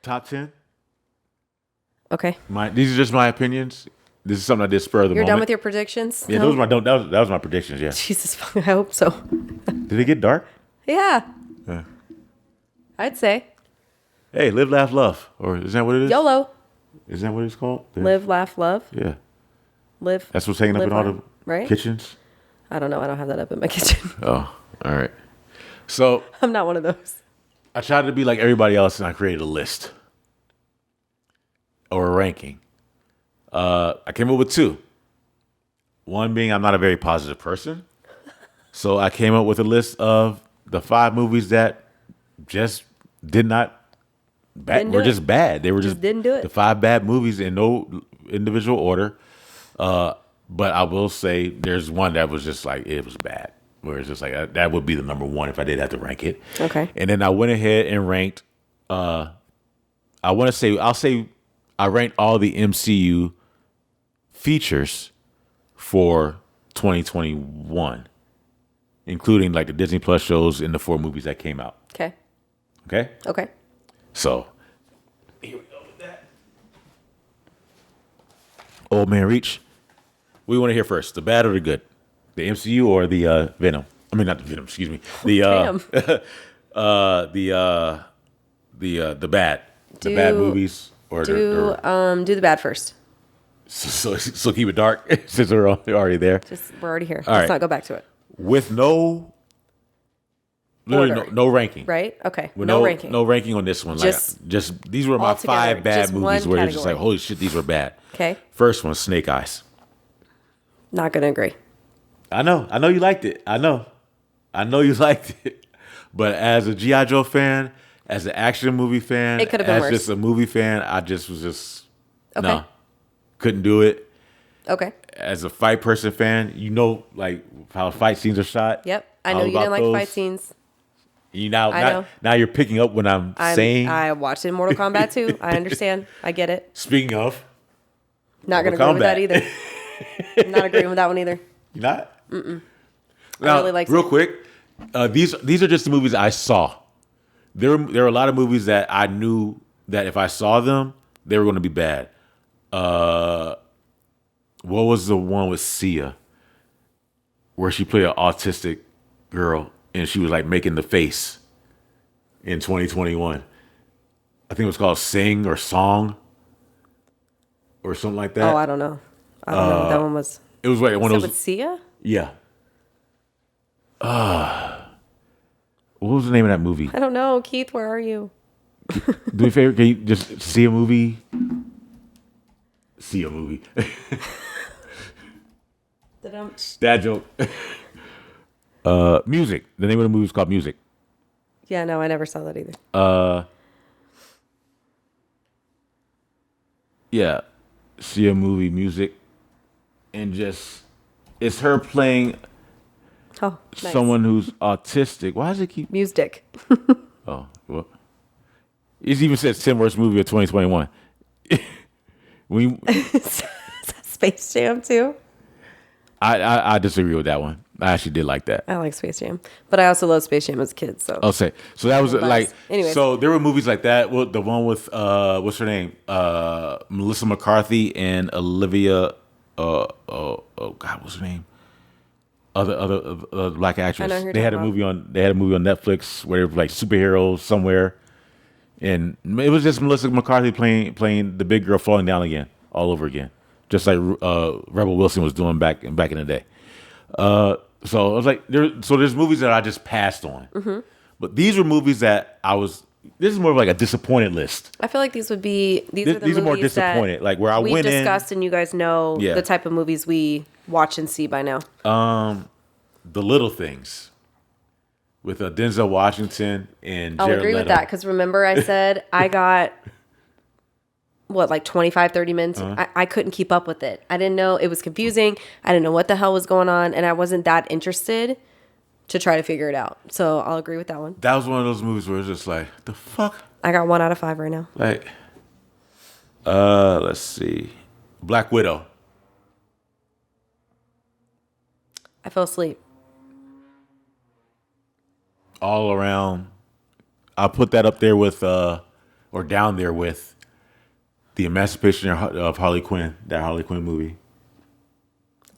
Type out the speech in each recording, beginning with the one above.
top 10. Okay. These are just my opinions. This is something I did spur of the You're moment. done with your predictions? Yeah, No? that was my predictions. Yeah. Jesus, I hope so. Did it get dark? Yeah, Yeah. I'd say. Hey, live, laugh, love, or is that what it is? YOLO. Is that what it's called? Yeah. Live, laugh, love. Yeah. Live. That's what's hanging up live, in all laugh, the right? kitchens. I don't know. I don't have that up in my kitchen. Oh, all right. So I'm not one of those. I tried to be like everybody else, and I created a list or a ranking. I came up with two. One being I'm not a very positive person, so I came up with a list of the 5 movies that just did not were just bad. They were just didn't do it. The 5 bad movies in no individual order. But I will say there's one that was just like it was bad. Where it's just like that would be the number one if I did have to rank it. Okay. And then I went ahead and ranked. I'll say I ranked all the MCU features for 2021, including like the Disney Plus shows and the 4 movies that came out. Okay. Okay. Okay. So here we go with that. Old man reach. We want to hear first, the bad or the good, the MCU or the Venom. I mean, not the Venom. Excuse me. The the bad, the bad movies or do the bad first. So keep it dark since we're already there. We're already here. All Let's right. not go back to it. With no ranking. Right? Okay. With no ranking. No ranking on this one. Just these were my Altogether, 5 bad just movies one where it's just category. like, holy shit, these were bad. Okay. First one, Snake Eyes. Not gonna agree. I know you liked it. I know you liked it. But as a G.I. Joe fan, as an action movie fan, it could have been worse. As just a movie fan, I just was okay. No. Couldn't do it. Okay. As a fight person fan, like how fight scenes are shot. Yep. I know you didn't like fight scenes. You now you're picking up what I'm saying. I watched it in Mortal Kombat too. I understand. I get it. Speaking of, not going to agree with that either. I'm not agreeing with that one either. You not? Mm-mm. Now, I really like real quick, these are just the movies I saw. There are a lot of movies that I knew that if I saw them, they were going to be bad. What was the one with Sia where she played an autistic girl and she was like making the face in 2021? I think it was called Sing or Song or something like that. Oh, I don't know. I don't know what that one was. It was like one of those with Sia? Yeah. What was the name of that movie? I don't know. Keith, where are you? Do me a favor, can you just see a movie? See a movie. Dad joke. Music. The name of the movie is called Music. Yeah, no, I never saw that either. Yeah. See a movie, Music. And just, it's her playing someone who's autistic. Why does it keep... Music. Oh, well. It even says 10 worst movie of 2021. Space Jam too? I disagree with that one. I actually did like that. I like Space Jam, but I also love Space Jam as a kid. So I'll say so. That was like. Anyways. So there were movies like that. Well, the one with what's her name? Melissa McCarthy and Olivia. Oh God, what's her name? Other black actress. They had a movie on. They had a movie on Netflix where they were like superheroes somewhere, and it was just Melissa McCarthy playing the big girl falling down again, all over again, just like Rebel Wilson was doing back in the day. So I was like, there's movies that I just passed on, but these were movies that I was. This is more of like a disappointed list. I feel like these would be these are more disappointed. Like where I we went discussed, and you guys know the type of movies we watch and see by now. The Little Things with Denzel Washington and I'll Jared agree with Leto. that because remember I said I got like 25, 30 minutes. I couldn't keep up with it. I didn't know. It was confusing. I didn't know what the hell was going on, and I wasn't that interested to try to figure it out. So I'll agree with that one. That was one of those movies where it's just like, the fuck? I got 1 out of 5 right now. Like, let's see. Black Widow. I fell asleep. All around. I'll put that up there with or down there with the Emancipation of Harley Quinn, that Harley Quinn movie.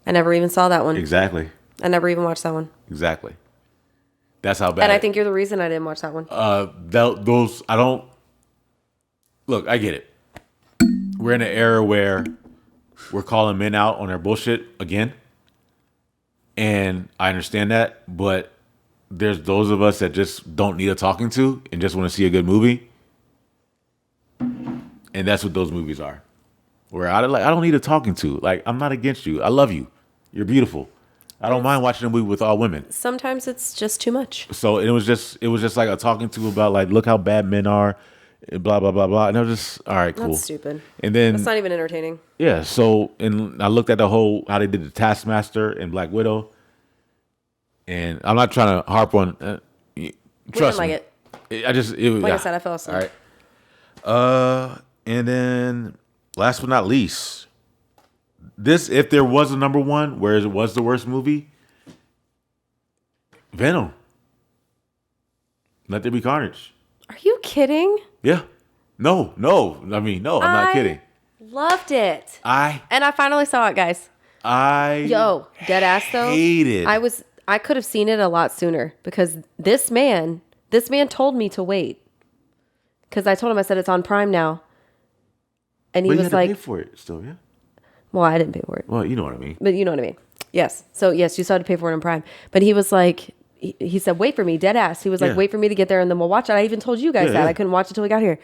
I never even saw that one. Exactly. I never even watched that one. Exactly. That's how bad. And I think you're the reason I didn't watch that one. Those I don't look. I get it. We're in an era where we're calling men out on their bullshit again, and I understand that. But there's those of us that just don't need a talking to and just want to see a good movie, and that's what those movies are. Where I don't need a talking to. Like, I'm not against you. I love you. You're beautiful. I don't mind watching a movie with all women. Sometimes it's just too much. So it was just like a talking to about like, look how bad men are, and blah blah blah blah. And I was just, all right, cool. That's stupid. And then That's not even entertaining. yeah. So and I looked at the whole how they did the Taskmaster and Black Widow, and I'm not trying to harp on. Trust we me, didn't like it. I said, I fell asleep. All right. And then last but not least. This, if there was a number one, where it was the worst movie, Venom. Let There Be Carnage. Are you kidding? Yeah. No. I mean, no, I'm not kidding. Loved it. And I finally saw it, guys. Dead ass though. Hated. I could have seen it a lot sooner because this man told me to wait. Because I told him, I said, it's on Prime now. And he but was you had like, to pay for it still, yeah? Well, I didn't pay for it. Well, you know what I mean. But you know what I mean. Yes. So yes, you still had to pay for it on Prime. But he was like, he said, wait for me, dead ass. He was like, wait for me to get there and then we'll watch it. I even told you guys that. I couldn't watch it till we got here.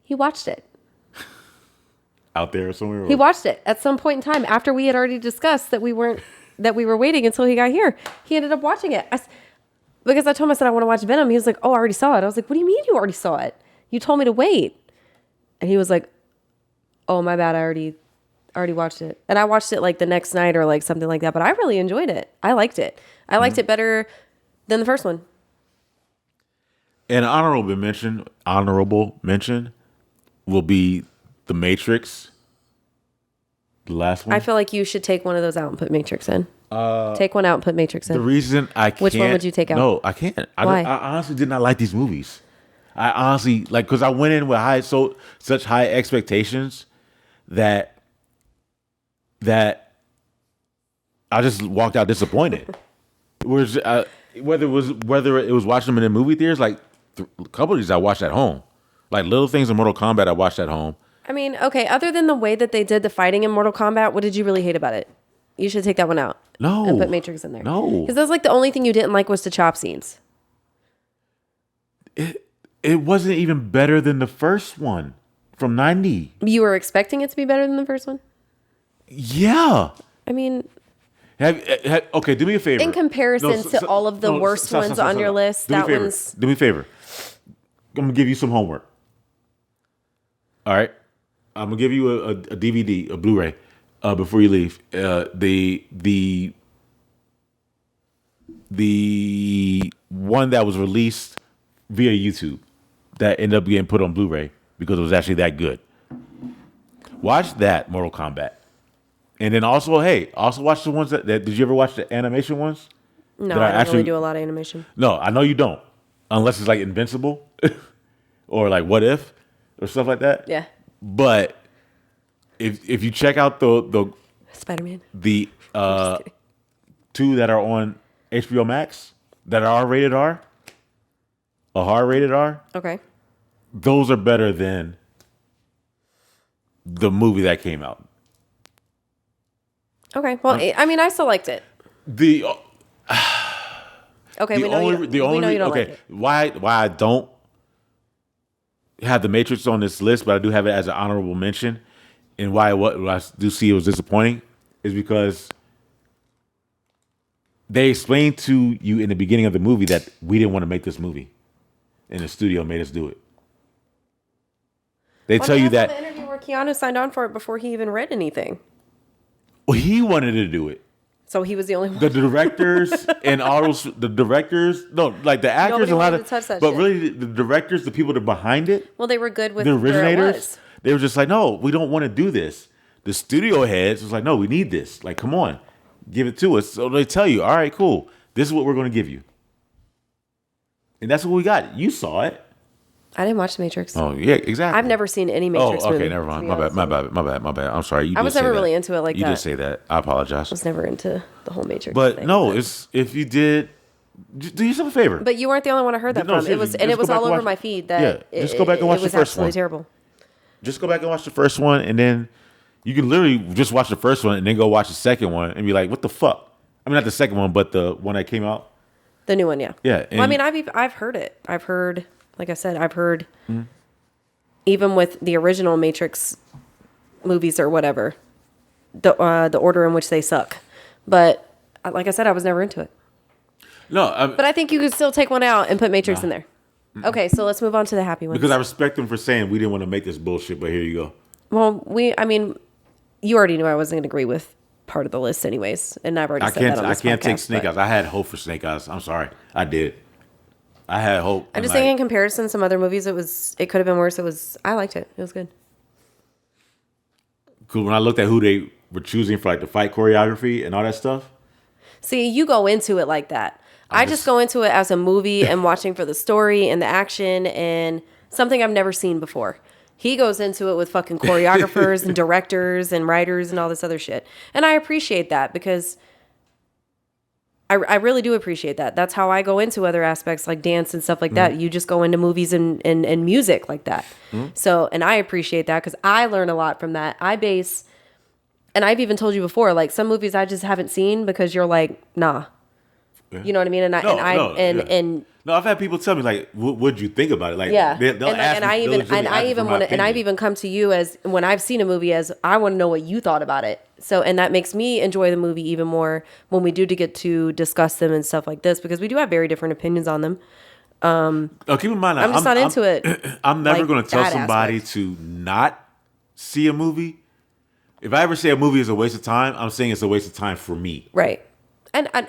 He watched it. Out there somewhere? He watched it at some point in time after we had already discussed that we were waiting until he got here. He ended up watching it. Because I told him, I said, I want to watch Venom. He was like, oh, I already saw it. I was like, what do you mean you already saw it? You told me to wait. And he was like, oh, my bad. I already watched it. And I watched it like the next night or like something like that. But I really enjoyed it. I liked it. I liked it better than the first one. An honorable mention will be The Matrix. The last one. I feel like you should take one of those out and put Matrix in. Take one out and put Matrix in. The reason I can't. Which one would you take out? No, I can't. Why? I honestly did not like these movies. I honestly because I went in with such high expectations that I just walked out disappointed. Whereas whether it was watching them in the movie theaters, like a couple of these I watched at home, like Little Things in Mortal Kombat I watched at home. I mean, okay. Other than the way that they did the fighting in Mortal Kombat, what did you really hate about it? You should take that one out. No, and put Matrix in there. No, because that's like the only thing you didn't like was the chop scenes. It wasn't even better than the first one from 90. You were expecting it to be better than the first one? Yeah. I mean... Okay, do me a favor. In comparison to all of the worst ones on your list, that one's... Do me a favor. I'm going to give you some homework. All right? I'm going to give you a DVD, a Blu-ray, before you leave. The one that was released via YouTube that ended up getting put on Blu-ray because it was actually that good. Watch that Mortal Kombat. And then also watch the ones that did you ever watch the animation ones? No, I don't really do a lot of animation. No, I know you don't. Unless it's like Invincible or like What If or stuff like that. Yeah. But if you check out the Spider-Man. The two that are on HBO Max that are rated R, a hard rated R. Okay. Those are better than the movie that came out. Okay. Well, I mean, I still liked it. Okay, we know you don't like it. Why I don't have the Matrix on this list, but I do have it as an honorable mention, and why what I do see it was disappointing is because they explained to you in the beginning of the movie that we didn't want to make this movie, and the studio made us do it. They tell you that the interview where Keanu signed on for it before he even read anything. Well, he wanted to do it. So he was the only one. The directors and all those, the directors, no, like the actors, Nobody a lot wanted of, to touch that but shit. really the directors, the people that are behind it, Well, they were good with the where it originators, was. they were just like, no, we don't want to do this. The studio heads was like, no, we need this. Like, come on, give it to us. So they tell you, all right, cool, this is what we're going to give you, and that's what we got. You saw it. I didn't watch The Matrix. Oh yeah, exactly. I've never seen any Matrix movie. Okay, never mind. My bad. I'm sorry. I was never really into it like that. You did say that. I apologize. I was never into the whole Matrix But thing. no, it's if you did, do yourself a favor. But you weren't the only one I heard that from. It was all over my feed. That just go back and watch the first one. It was absolutely terrible. Just go back and watch the first one, and then you can literally just watch the first one and then go watch the second one and be like, "What the fuck?" I mean, not the second one, but the one that came out. The new one, yeah. Yeah. Well, I mean, I've heard it. I've heard, like I said, even with the original Matrix movies or whatever, the order in which they suck. But like I said, I was never into it. No, but I think you could still take one out and put Matrix in there. Okay, so let's move on to the happy ones. Because I respect them for saying we didn't want to make this bullshit, but here you go. Well, you already knew I wasn't going to agree with part of the list anyways, and I've already said that on this I can't podcast, take Snake Eyes. I had hope for Snake Eyes. I'm sorry. I did. I had hope. I'm just saying in comparison to some other movies, it could have been worse. I liked it. It was good. Cool. When I looked at who they were choosing for like the fight choreography and all that stuff. See, you go into it like that. I just go into it as a movie and watching for the story and the action and something I've never seen before. He goes into it with fucking choreographers and directors and writers and all this other shit. And I appreciate that because I really do appreciate that. That's how I go into other aspects like dance and stuff like that. You just go into movies and music like that. So, and I appreciate that because I learn a lot from that. And I've even told you before, like some movies I just haven't seen because you're like, nah. Yeah. You know what I mean? No, I've had people tell me like, "What'd you think about it?" Like, yeah, they'll ask I've even come to you as when I've seen a movie as I want to know what you thought about it. So, and that makes me enjoy the movie even more when we do to get to discuss them and stuff like this because we do have very different opinions on them. Keep in mind, I'm just not into it. I'm never going to tell somebody to not see a movie. If I ever say a movie is a waste of time, I'm saying it's a waste of time for me. Right. And I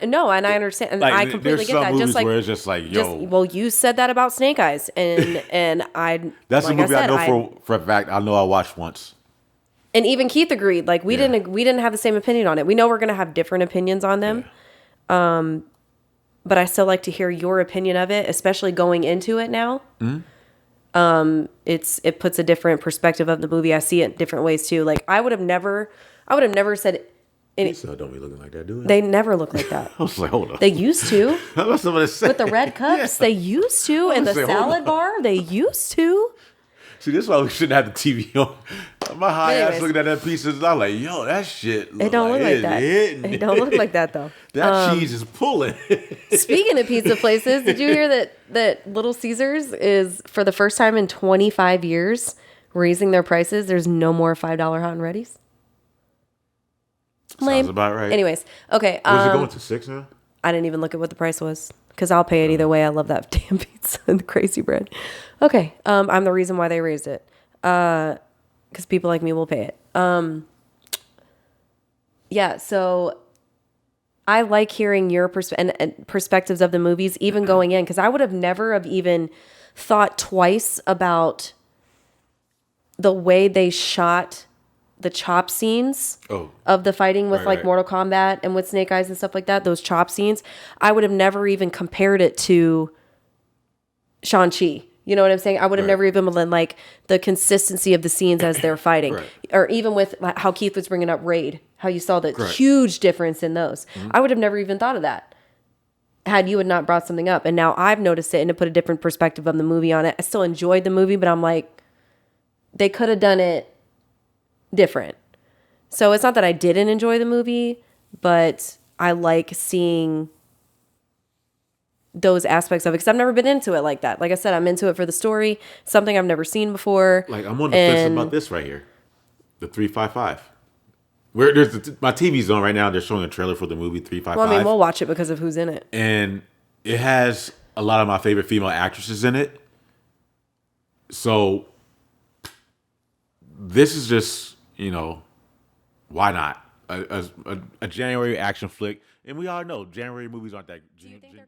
understand, and like, I completely get that. Just like where it's just like, yo, you said that about Snake Eyes, and I. That's a movie I know for a fact. I know I watched once. And even Keith agreed. Like we didn't have the same opinion on it. We know we're gonna have different opinions on them, but I still like to hear your opinion of it, especially going into it now. It puts a different perspective of the movie. I see it different ways too. Like I would have never said. So don't be looking like that, do they? They never look like that. I was like, hold on. They used to. With the red cups, they used to. And the salad bar, they used to. See, this is why we shouldn't have the TV on. My high ass looking at that piece, and I'm like, yo, that shit. It don't look like that. It don't look like that, though. That cheese is pulling. Speaking of pizza places, did you hear that Little Caesars is, for the first time in 25 years, raising their prices? There's no more $5 hot and readies. Lame. Sounds about right. Anyways, okay. Was it going to 6 now? I didn't even look at what the price was because I'll pay it either way. I love that damn pizza and the crazy bread. Okay, I'm the reason why they raised it because people like me will pay it. Yeah, so I like hearing your perspectives of the movies, even going in, because I would have never have even thought twice about the way they shot the chop scenes of the fighting with Mortal Kombat and with Snake Eyes and stuff like that, those chop scenes. I would have never even compared it to Shang-Chi. You know what I'm saying? I would have never even been like the consistency of the scenes as they're fighting. Or even with how Keith was bringing up Raid, how you saw the huge difference in those. I would have never even thought of that had you had not brought something up. And now I've noticed it and to put a different perspective of the movie on it. I still enjoyed the movie, but I'm like, they could have done it different. So it's not that I didn't enjoy the movie, but I like seeing those aspects of it because I've never been into it like that. Like I said, I'm into it for the story, something I've never seen before. Like I'm on the fence about this right here, the 355. Where my TV's on right now. They're showing a trailer for the movie 355. Well, I mean, we'll watch it because of who's in it, and it has a lot of my favorite female actresses in it. So this is just, why not? A January action flick. And we all know January movies aren't that. Do you think they're